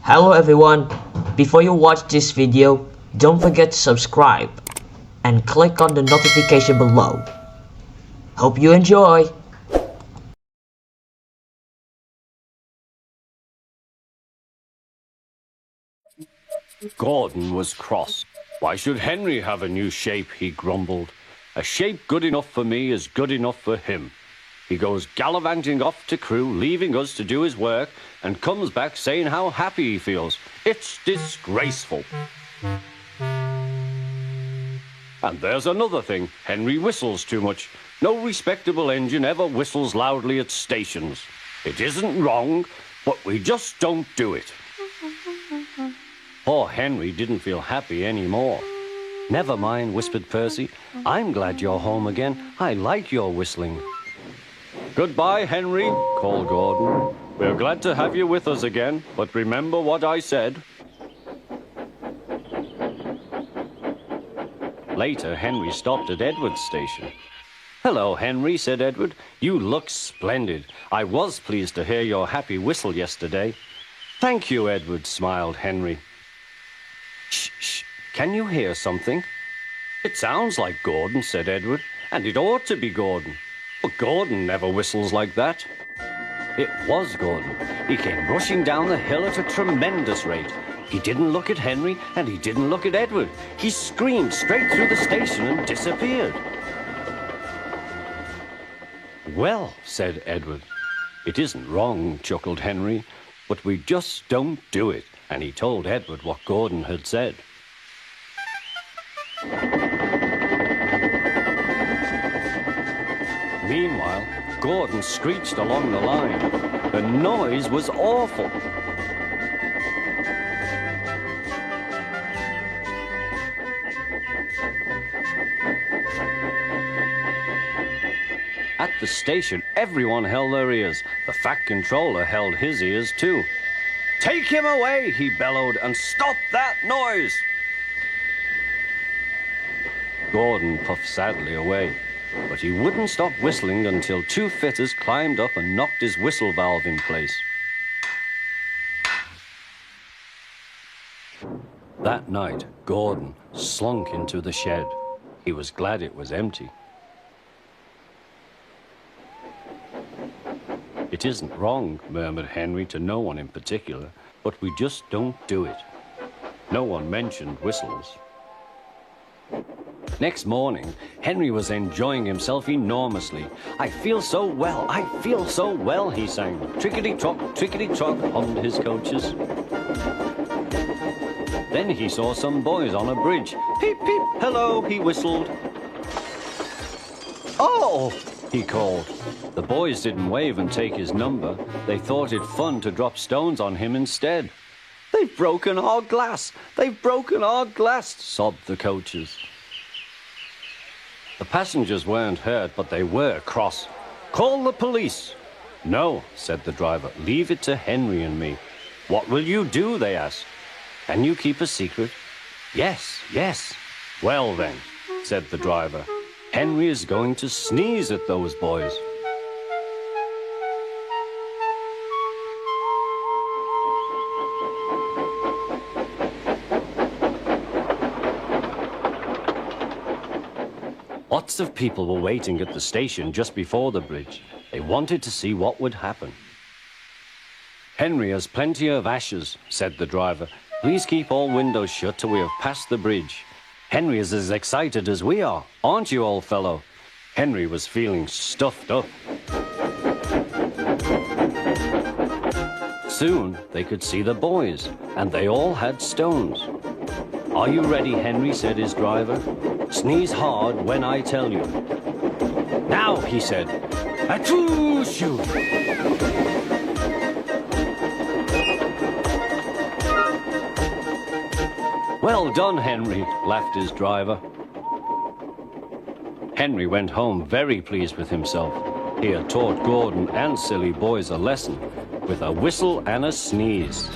Hello everyone, before you watch this video, don't forget to subscribe and click on the notification below. Hope you enjoy! Gordon was cross. Why should Henry have a new shape, he grumbled. A shape good enough for me is good enough for him. He goes gallivanting off to Crewe, leaving us to do his work, and comes back saying how happy he feels. It's disgraceful. And there's another thing. Henry whistles too much. No respectable engine ever whistles loudly at stations. It isn't wrong, but we just don't do it. Poor Henry didn't feel happy anymore. Never mind, whispered Percy. I'm glad you're home again. I like your whistling. Goodbye, Henry, called Gordon. We're glad to have you with us again, but remember what I said. Later, Henry stopped at Edward's station. Hello, Henry, said Edward. You look splendid. I was pleased to hear your happy whistle yesterday. Thank you, Edward, smiled Henry. Shh, shh. Can you hear something? It sounds like Gordon, said Edward, and it ought to be Gordon. But Gordon never whistles like that. It was Gordon. He came rushing down the hill at a tremendous rate. He didn't look at Henry, and he didn't look at Edward. He screamed straight through the station and disappeared. Well, said Edward. It isn't wrong, chuckled Henry, but we just don't do it. And he told Edward what Gordon had said. Meanwhile, Gordon screeched along the line. The noise was awful. At the station, everyone held their ears. The Fat Controller held his ears too. Take him away, he bellowed, and stop that noise! Gordon puffed sadly away, but he wouldn't stop whistling until two fitters climbed up and knocked his whistle valve in place. That night, Gordon slunk into the shed. He was glad it was empty. It isn't wrong, murmured Henry to no one in particular, but we just don't do it. No one mentioned whistles. Next morning, Henry was enjoying himself enormously. I feel so well, he sang. Trickety-trot, hummed his coaches. Then he saw some boys on a bridge. Peep, peep, hello, he whistled. Oh, he called. The boys didn't wave and take his number. They thought it fun to drop stones on him instead. They've broken our glass! They've broken our glass! Sobbed the coaches. The passengers weren't hurt, but they were cross. Call the police! No, said the driver. Leave it to Henry and me. What will you do? They asked. Can you keep a secret? Yes, yes. Well then, said the driver. Henry is going to sneeze at those boys. Lots of people were waiting at the station just before the bridge. They wanted to see what would happen. Henry has plenty of ashes, said the driver. Please keep all windows shut till we have passed the bridge. Henry is as excited as we are, aren't you, old fellow? Henry was feeling stuffed up. Soon they could see the boys, and they all had stones. Are you ready, Henry, said his driver. Sneeze hard when I tell you. Now, he said. Achoo-shoo! Well done, Henry, laughed his driver. Henry went home very pleased with himself. He had taught Gordon and silly boys a lesson with a whistle and a sneeze.